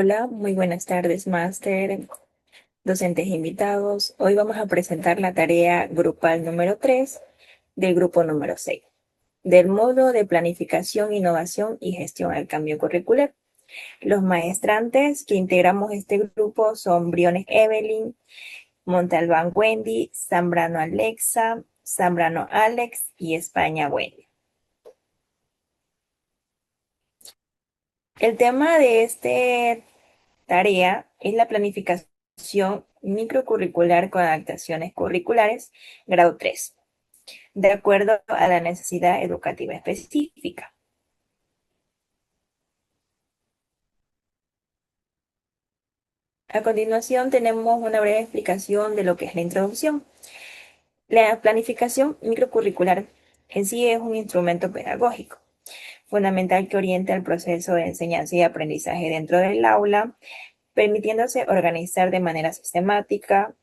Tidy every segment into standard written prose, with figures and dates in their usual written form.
Hola, muy buenas tardes, máster, docentes invitados. Hoy vamos a presentar la tarea grupal número 3 del grupo número 6 del módulo de planificación, innovación y gestión al cambio curricular. Los maestrantes que integramos este grupo son Briones Evelyn, Montalbán Wendy, Zambrano Alexa, Zambrano Alex y España Wendy. El tema de esta tarea es la planificación microcurricular con adaptaciones curriculares, grado 3, de acuerdo a la necesidad educativa específica. A continuación tenemos una breve explicación de lo que es la introducción. La planificación microcurricular en sí es un instrumento pedagógico fundamental que orienta el proceso de enseñanza y aprendizaje dentro del aula, permitiéndose organizar de manera sistemática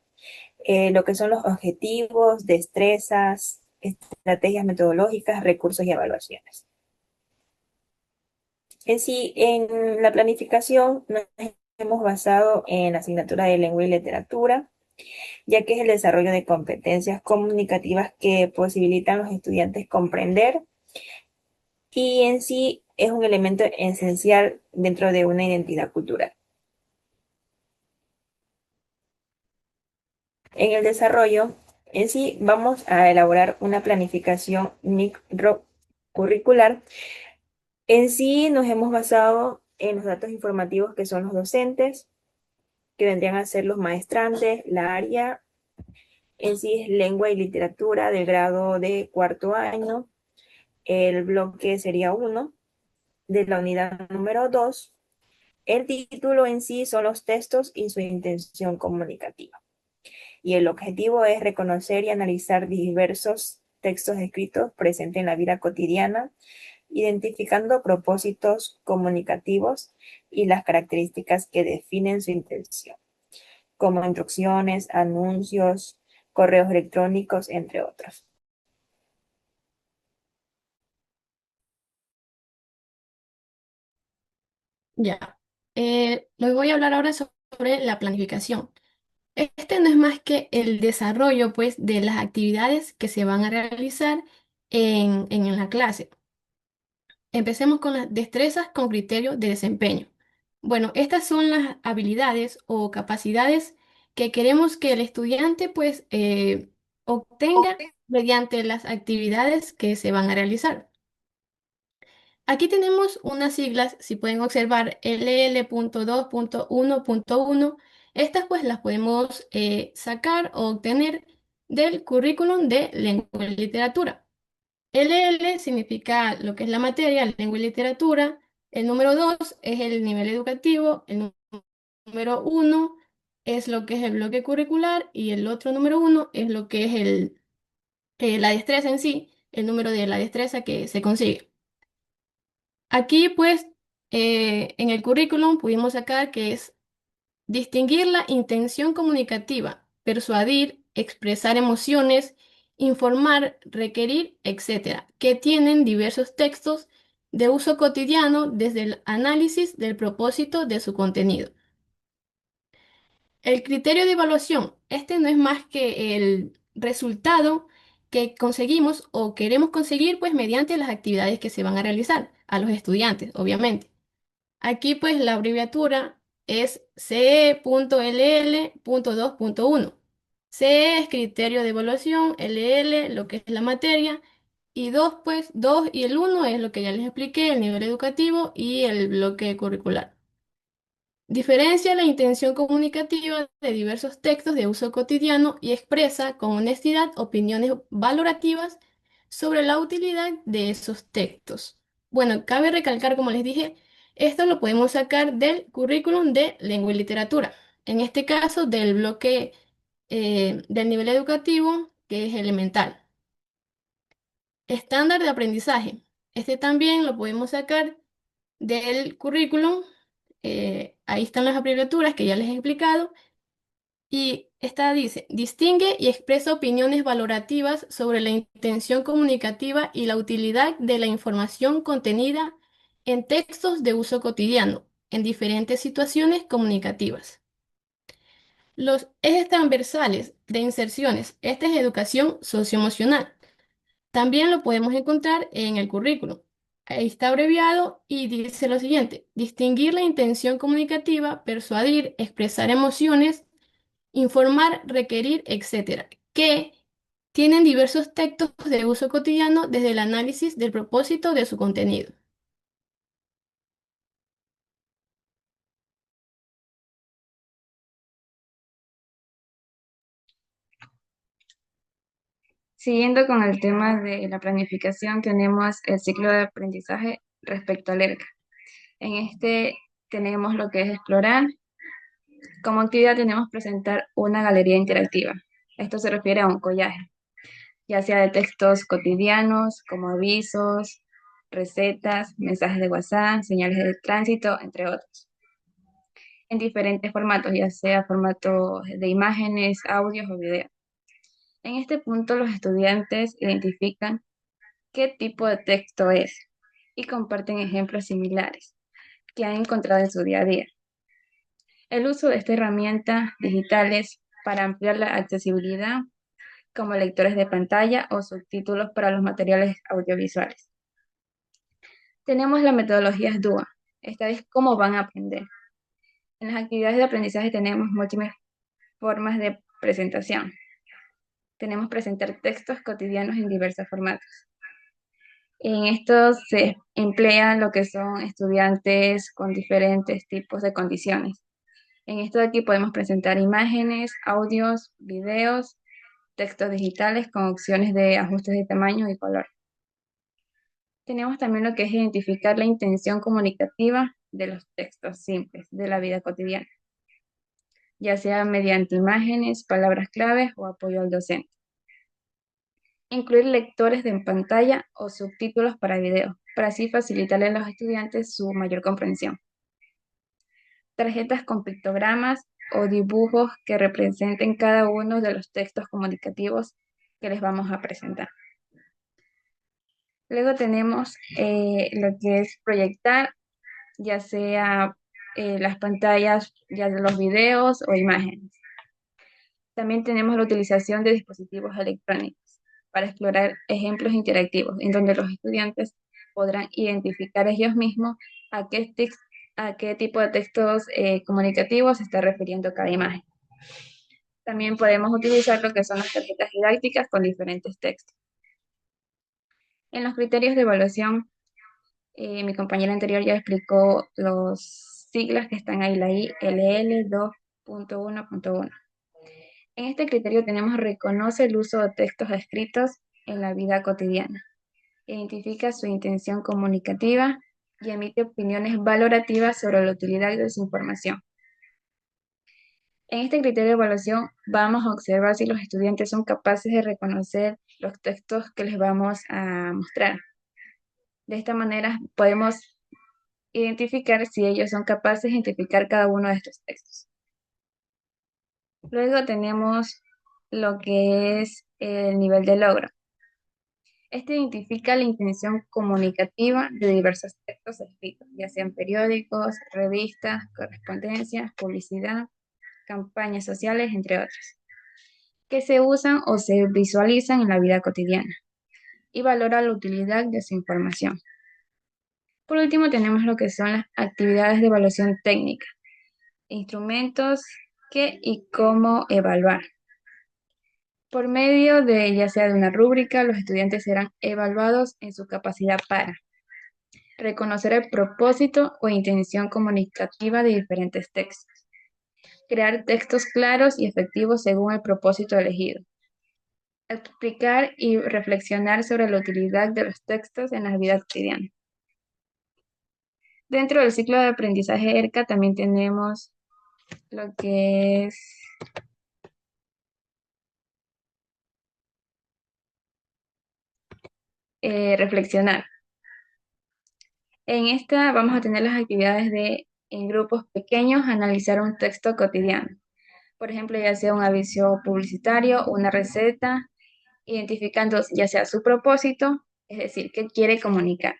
lo que son los objetivos, destrezas, estrategias metodológicas, recursos y evaluaciones. En sí, en la planificación nos hemos basado en la asignatura de lengua y literatura, ya que es el desarrollo de competencias comunicativas que posibilitan a los estudiantes comprender y en sí es un elemento esencial dentro de una identidad cultural. En el desarrollo, en sí vamos a elaborar una planificación microcurricular. En sí nos hemos basado en los datos informativos que son los docentes, que vendrían a ser los maestrantes, la área en sí es lengua y literatura del grado de cuarto año, el bloque sería uno de la unidad número 2. El título en sí son los textos y su intención comunicativa. Y el objetivo es reconocer y analizar diversos textos escritos presentes en la vida cotidiana, identificando propósitos comunicativos y las características que definen su intención, como instrucciones, anuncios, correos electrónicos, entre otros. Ya. Les voy a hablar ahora sobre la planificación. Este no es más que el desarrollo, pues, de las actividades que se van a realizar en la clase. Empecemos con las destrezas con criterio de desempeño. Bueno, estas son las habilidades o capacidades que queremos que el estudiante, pues, obtenga mediante las actividades que se van a realizar. Aquí tenemos unas siglas, si pueden observar, LL.2.1.1. Estas pues las podemos sacar o obtener del currículum de lengua y literatura. LL significa lo que es la materia, lengua y literatura. El número 2 es el nivel educativo. El número uno es lo que es el bloque curricular y el otro número uno es lo que es la destreza en sí, el número de la destreza que se consigue. Aquí, pues, en el currículum pudimos sacar que es distinguir la intención comunicativa, persuadir, expresar emociones, informar, requerir, etcétera, que tienen diversos textos de uso cotidiano desde el análisis del propósito de su contenido. El criterio de evaluación, este no es más que el resultado que conseguimos o queremos conseguir, pues, mediante las actividades que se van a realizar a los estudiantes, obviamente. Aquí pues la abreviatura es CE.LL.2.1. CE es criterio de evaluación, LL lo que es la materia y 2 pues 2 y el uno es lo que ya les expliqué, el nivel educativo y el bloque curricular. Diferencia la intención comunicativa de diversos textos de uso cotidiano y expresa con honestidad opiniones valorativas sobre la utilidad de esos textos. Bueno, cabe recalcar, como les dije, esto lo podemos sacar del currículum de lengua y literatura. En este caso, del bloque del nivel educativo, que es elemental. Estándar de aprendizaje. Este también lo podemos sacar del currículum. Ahí están las abreviaturas que ya les he explicado. Y esta dice, distingue y expresa opiniones valorativas sobre la intención comunicativa y la utilidad de la información contenida en textos de uso cotidiano. en diferentes situaciones comunicativas. Los ejes transversales de inserciones. Esta es educación socioemocional. También lo podemos encontrar en el currículum. Ahí está abreviado y dice lo siguiente: distinguir la intención comunicativa, persuadir, expresar emociones, informar, requerir, etcétera, que tienen diversos textos de uso cotidiano desde el análisis del propósito de su contenido. Siguiendo con el tema de la planificación, tenemos el ciclo de aprendizaje respecto al ERCA. En este tenemos lo que es explorar. Como actividad tenemos presentar una galería interactiva. Esto se refiere a un collage, ya sea de textos cotidianos como avisos, recetas, mensajes de WhatsApp, señales de tránsito, entre otros, en diferentes formatos, ya sea formato de imágenes, audios o videos. En este punto los estudiantes identifican qué tipo de texto es y comparten ejemplos similares que han encontrado en su día a día. El uso de esta herramienta digitales para ampliar la accesibilidad como lectores de pantalla o subtítulos para los materiales audiovisuales. Tenemos la metodología DUA. Esta es cómo van a aprender. En las actividades de aprendizaje tenemos múltiples formas de presentación. Tenemos presentar textos cotidianos en diversos formatos. En estos se emplea lo que son estudiantes con diferentes tipos de condiciones. En esto de aquí podemos presentar imágenes, audios, videos, textos digitales con opciones de ajustes de tamaño y color. Tenemos también lo que es identificar la intención comunicativa de los textos simples de la vida cotidiana, ya sea mediante imágenes, palabras claves o apoyo al docente. Incluir lectores de pantalla o subtítulos para video, para así facilitarle a los estudiantes su mayor comprensión. Tarjetas con pictogramas o dibujos que representen cada uno de los textos comunicativos que les vamos a presentar. Luego tenemos lo que es proyectar, ya sea las pantallas, ya de los videos o imágenes. También tenemos la utilización de dispositivos electrónicos para explorar ejemplos interactivos, en donde los estudiantes podrán identificar ellos mismos a qué tipo de textos comunicativos se está refiriendo cada imagen. También podemos utilizar lo que son las tarjetas didácticas con diferentes textos. En los criterios de evaluación, mi compañera anterior ya explicó los siglas que están ahí, la ILL 2.1.1. En este criterio tenemos reconoce el uso de textos escritos en la vida cotidiana, identifica su intención comunicativa y emite opiniones valorativas sobre la utilidad de su información. En este criterio de evaluación vamos a observar si los estudiantes son capaces de reconocer los textos que les vamos a mostrar. De esta manera podemos identificar si ellos son capaces de identificar cada uno de estos textos. Luego tenemos lo que es el nivel de logro. Este identifica la intención comunicativa de diversos textos escritos, ya sean periódicos, revistas, correspondencias, publicidad, campañas sociales, entre otros, que se usan o se visualizan en la vida cotidiana y valora la utilidad de su información. Por último, tenemos lo que son las actividades de evaluación técnica, instrumentos qué y cómo evaluar. Por medio de ya sea de una rúbrica, los estudiantes serán evaluados en su capacidad para reconocer el propósito o intención comunicativa de diferentes textos, crear textos claros y efectivos según el propósito elegido, explicar y reflexionar sobre la utilidad de los textos en la vida cotidiana. Dentro del ciclo de aprendizaje ERCA también tenemos lo que es reflexionar. En esta vamos a tener las actividades de, en grupos pequeños, analizar un texto cotidiano. Por ejemplo, ya sea un aviso publicitario, una receta, identificando ya sea su propósito, es decir, qué quiere comunicar,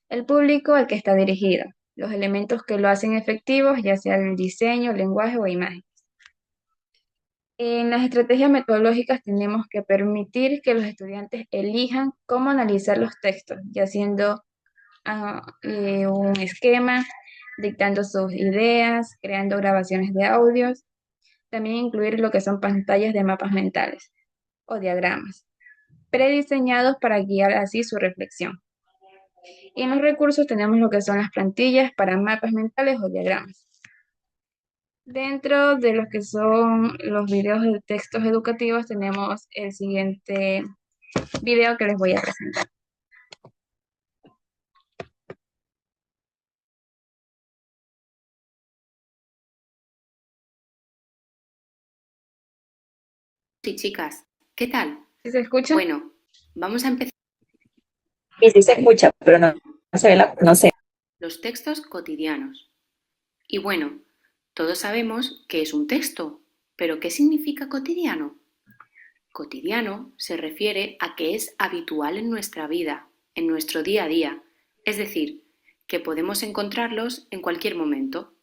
el público al que está dirigido, los elementos que lo hacen efectivo, ya sea el diseño, lenguaje o imagen. En las estrategias metodológicas tenemos que permitir que los estudiantes elijan cómo analizar los textos, ya haciendo un esquema, dictando sus ideas, creando grabaciones de audios, también incluir lo que son pantallas de mapas mentales o diagramas, prediseñados para guiar así su reflexión. Y en los recursos tenemos lo que son las plantillas para mapas mentales o diagramas. Dentro de lo que son los videos de textos educativos tenemos el siguiente video que les voy a presentar. Sí, chicas, ¿qué tal? ¿Sí se escucha? Bueno, vamos a empezar Y sí se escucha, pero no se ve no sé. los textos cotidianos. Y bueno, todos sabemos qué es un texto, pero ¿qué significa cotidiano? Cotidiano se refiere a que es habitual en nuestra vida, en nuestro día a día, es decir, que podemos encontrarlos en cualquier momento.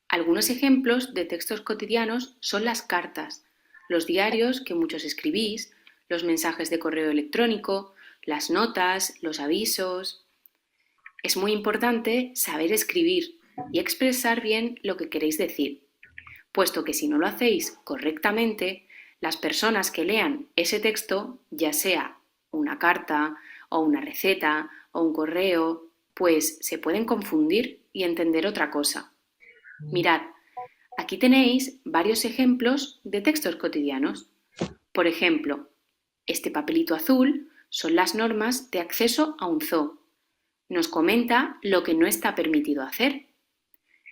Algunos ejemplos de textos cotidianos son las cartas, los diarios que muchos escribís, los mensajes de correo electrónico, las notas, los avisos. Es muy importante saber escribir y expresar bien lo que queréis decir, puesto que si no lo hacéis correctamente, las personas que lean ese texto, ya sea una carta o una receta o un correo, pues se pueden confundir y entender otra cosa. Mirad, aquí tenéis varios ejemplos de textos cotidianos. Por ejemplo, este papelito azul son las normas de acceso a un zoo. Nos comenta lo que no está permitido hacer.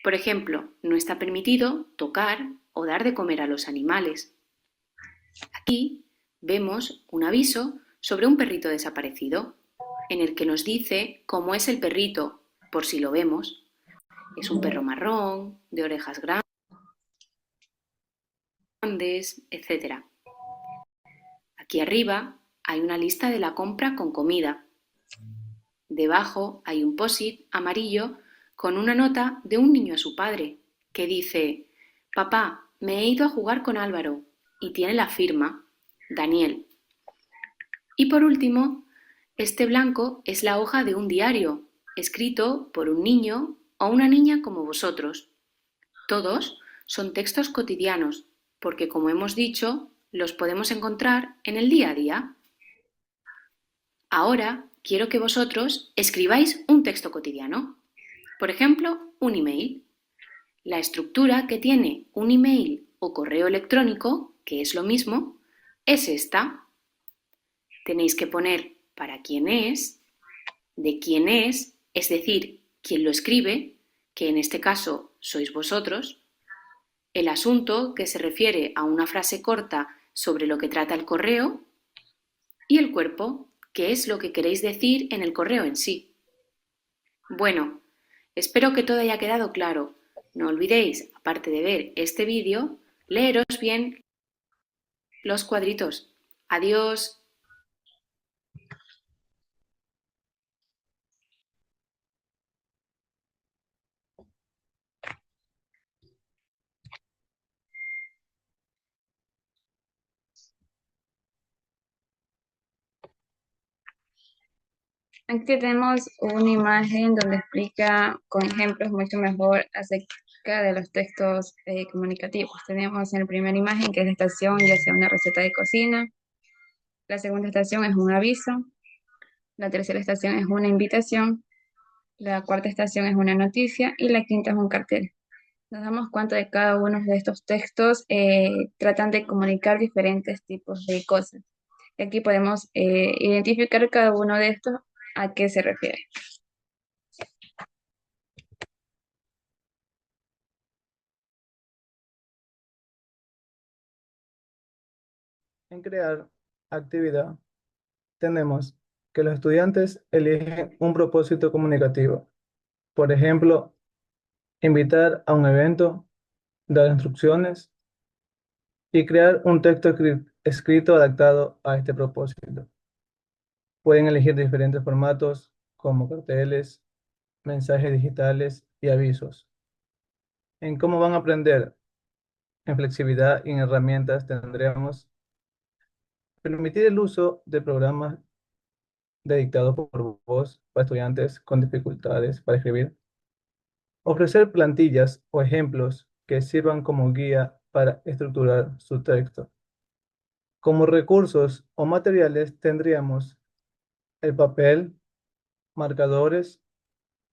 Por ejemplo, no está permitido tocar o dar de comer a los animales. Aquí vemos un aviso sobre un perrito desaparecido, en el que nos dice cómo es el perrito, por si lo vemos. Es un perro marrón, de orejas grandes, etc. Aquí arriba hay una lista de la compra con comida. Debajo hay un post-it amarillo con una nota de un niño a su padre, que dice: «Papá, me he ido a jugar con Álvaro», y tiene la firma Daniel. Y por último, este blanco es la hoja de un diario, escrito por un niño o una niña como vosotros. Todos son textos cotidianos, porque como hemos dicho, los podemos encontrar en el día a día. Ahora quiero que vosotros escribáis un texto cotidiano. Por ejemplo, un email. La estructura que tiene un email o correo electrónico, que es lo mismo, es esta. Tenéis que poner para quién es, de quién es decir, quién lo escribe, que en este caso sois vosotros, el asunto, que se refiere a una frase corta sobre lo que trata el correo, y el cuerpo, que es lo que queréis decir en el correo en sí. Bueno, espero que todo haya quedado claro. No olvidéis, aparte de ver este vídeo, leeros bien los cuadritos. Adiós. Aquí tenemos una imagen donde explica con ejemplos mucho mejor acerca de los textos comunicativos. Tenemos en la primera imagen que es la estación, ya sea una receta de cocina. La segunda estación es un aviso. La tercera estación es una invitación. La cuarta estación es una noticia y la quinta es un cartel. Nos damos cuenta de cada uno de estos textos tratan de comunicar diferentes tipos de cosas. Y aquí podemos identificar cada uno de estos a qué se refiere. En crear actividad, tenemos que los estudiantes eligen un propósito comunicativo. Por ejemplo, invitar a un evento, dar instrucciones y crear un texto escrito adaptado a este propósito. Pueden elegir diferentes formatos como carteles, mensajes digitales y avisos. En cómo van a aprender, en flexibilidad y en herramientas tendríamos permitir el uso de programas de dictado por voz para estudiantes con dificultades para escribir. Ofrecer plantillas o ejemplos que sirvan como guía para estructurar su texto. Como recursos o materiales tendríamos el papel, marcadores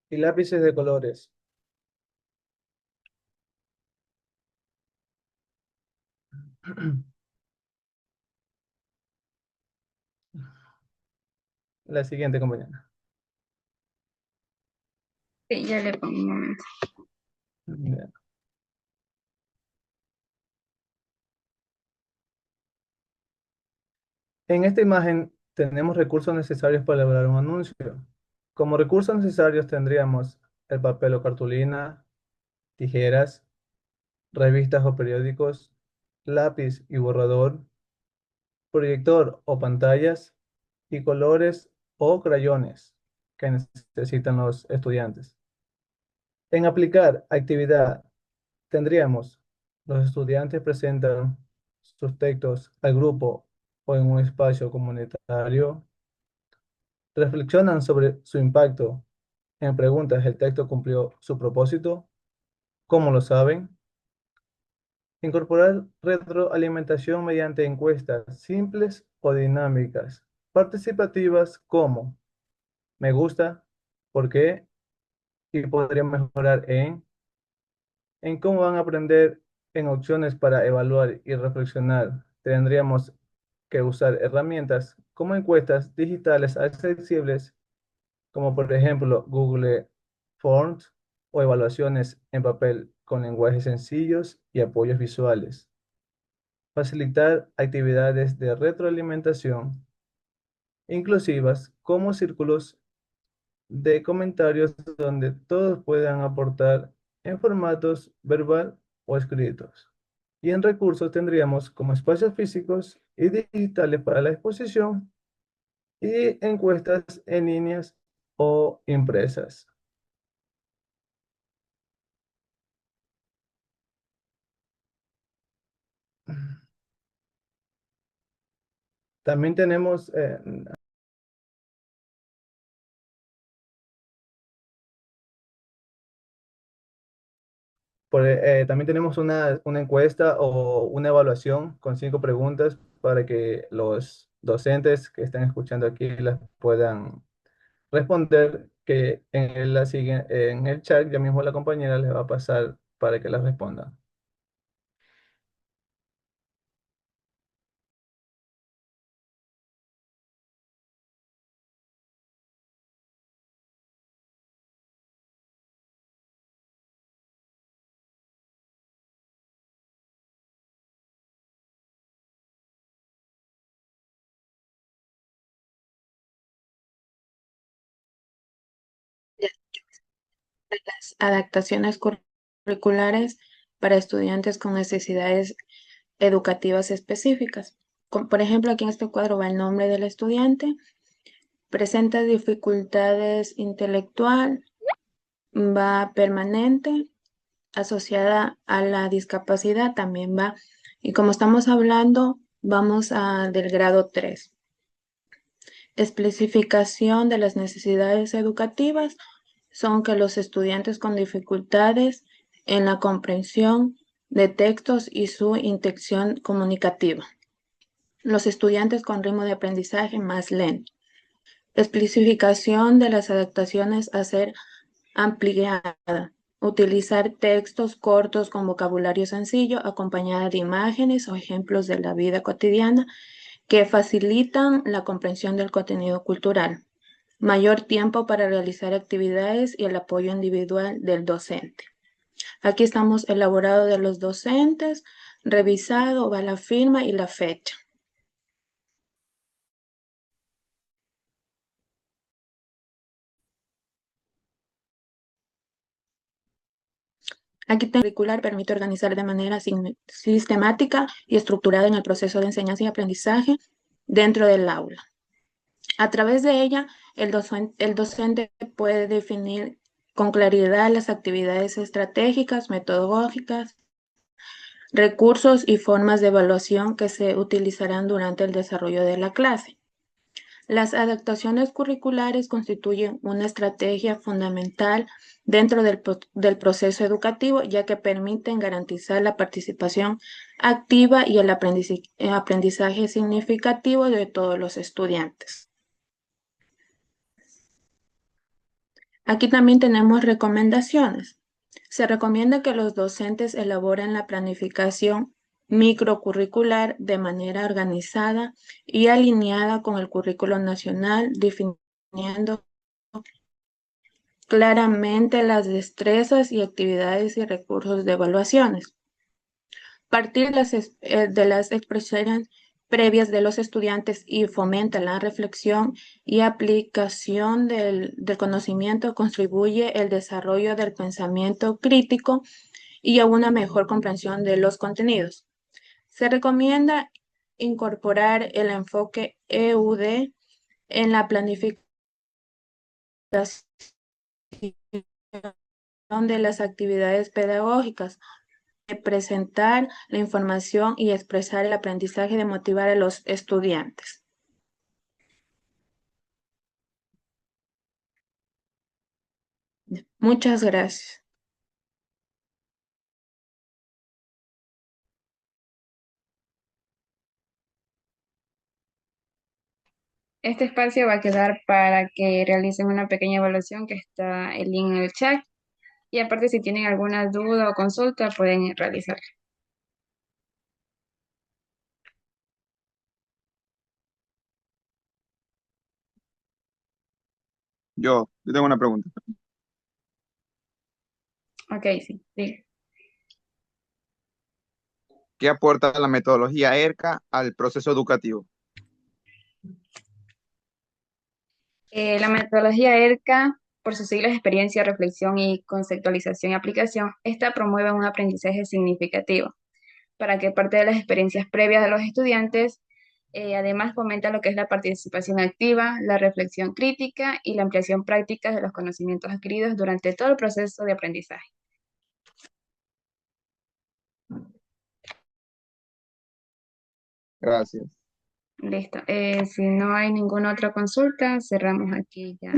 y lápices de colores. La siguiente, compañera. Sí, ya le pongo un momento. Bien. En esta imagen tenemos recursos necesarios para elaborar un anuncio. Como recursos necesarios tendríamos el papel o cartulina, tijeras, revistas o periódicos, lápiz y borrador, proyector o pantallas y colores o crayones que necesitan los estudiantes. En aplicar actividad tendríamos los estudiantes presentan sus textos al grupo o en un espacio comunitario, reflexionan sobre su impacto. En preguntas, ¿el texto cumplió su propósito? ¿Cómo lo saben? Incorporar retroalimentación mediante encuestas simples o dinámicas, participativas como me gusta, por qué y podría mejorar en cómo van a aprender en opciones para evaluar y reflexionar. Tendríamos que usar herramientas como encuestas digitales accesibles, como por ejemplo Google Forms o evaluaciones en papel con lenguajes sencillos y apoyos visuales. Facilitar actividades de retroalimentación inclusivas como círculos de comentarios donde todos puedan aportar en formatos verbal o escritos. Y en recursos tendríamos como espacios físicos y digitales para la exposición y encuestas en líneas o impresas. También tenemos, también tenemos una encuesta o una evaluación con 5 preguntas para que los docentes que estén escuchando aquí las puedan responder, que en el chat ya mismo la compañera les va a pasar para que las respondan. Las adaptaciones curriculares para estudiantes con necesidades educativas específicas. Por ejemplo, aquí en este cuadro va el nombre del estudiante, presenta dificultades intelectual, va permanente, asociada a la discapacidad también va. Y como estamos hablando, vamos a del grado 3. Especificación de las necesidades educativas son que los estudiantes con dificultades en la comprensión de textos y su intención comunicativa. Los estudiantes con ritmo de aprendizaje más lento. Especificación de las adaptaciones a ser ampliada. Utilizar textos cortos con vocabulario sencillo acompañada de imágenes o ejemplos de la vida cotidiana que facilitan la comprensión del contenido cultural. Mayor tiempo para realizar actividades y el apoyo individual del docente. Aquí estamos elaborado de los docentes, revisado, va la firma y la fecha. Aquí el curricular permite organizar de manera sistemática y estructurada en el proceso de enseñanza y aprendizaje dentro del aula. A través de ella, el docente puede definir con claridad las actividades estratégicas, metodológicas, recursos y formas de evaluación que se utilizarán durante el desarrollo de la clase. Las adaptaciones curriculares constituyen una estrategia fundamental dentro del proceso educativo, ya que permiten garantizar la participación activa y el aprendizaje significativo de todos los estudiantes. Aquí también tenemos recomendaciones. Se recomienda que los docentes elaboren la planificación microcurricular de manera organizada y alineada con el currículo nacional, definiendo claramente las destrezas y actividades y recursos de evaluaciones. Partir de las expresiones previas de los estudiantes y fomenta la reflexión y aplicación del conocimiento, contribuye el desarrollo del pensamiento crítico y a una mejor comprensión de los contenidos. Se recomienda incorporar el enfoque EUD en la planificación de las actividades pedagógicas, de presentar la información y expresar el aprendizaje, de motivar a los estudiantes. Muchas gracias. Este espacio va a quedar para que realicen una pequeña evaluación que está el link en el chat. Y aparte, si tienen alguna duda o consulta, pueden realizarla. Yo tengo una pregunta. Ok, sí, sí. ¿Qué aporta la metodología ERCA al proceso educativo? La metodología ERCA, por sus siglas de experiencia, reflexión y conceptualización y aplicación, esta promueve un aprendizaje significativo para que parte de las experiencias previas de los estudiantes, además fomenta lo que es la participación activa, la reflexión crítica y la ampliación práctica de los conocimientos adquiridos durante todo el proceso de aprendizaje. Gracias. Listo. Si no hay ninguna otra consulta, cerramos aquí ya